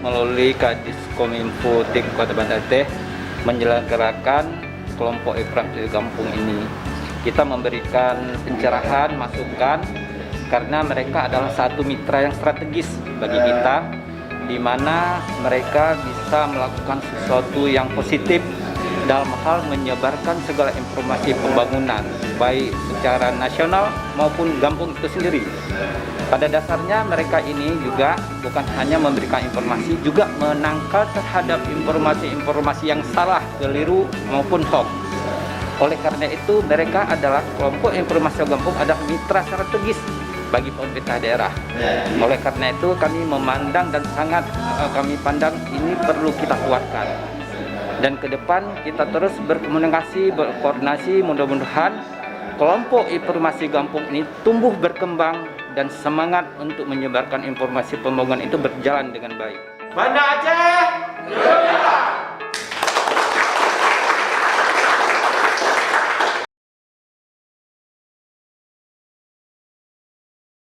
melalui Kadiskominfo Tim Kota Banda Aceh menyelenggarakan kelompok informasi kampung ini. Kita memberikan pencerahan, masukan, karena mereka adalah satu mitra yang strategis bagi kita, di mana mereka bisa melakukan sesuatu yang positif dalam hal menyebarkan segala informasi pembangunan, baik secara nasional maupun kampung itu sendiri. Pada dasarnya mereka ini juga bukan hanya memberikan informasi, juga menangkal terhadap informasi-informasi yang salah, keliru maupun hoax. Oleh karena itu, mereka adalah kelompok informasi kampung, adalah mitra strategis bagi pemerintah daerah. Oleh karena itu, kami memandang dan sangat kami pandang ini perlu kita kuatkan. Dan ke depan kita terus berkomunikasi, berkoordinasi, mudah-mudahan kelompok informasi kampung ini tumbuh berkembang dan semangat untuk menyebarkan informasi pembangunan itu berjalan dengan baik. Banda Aceh!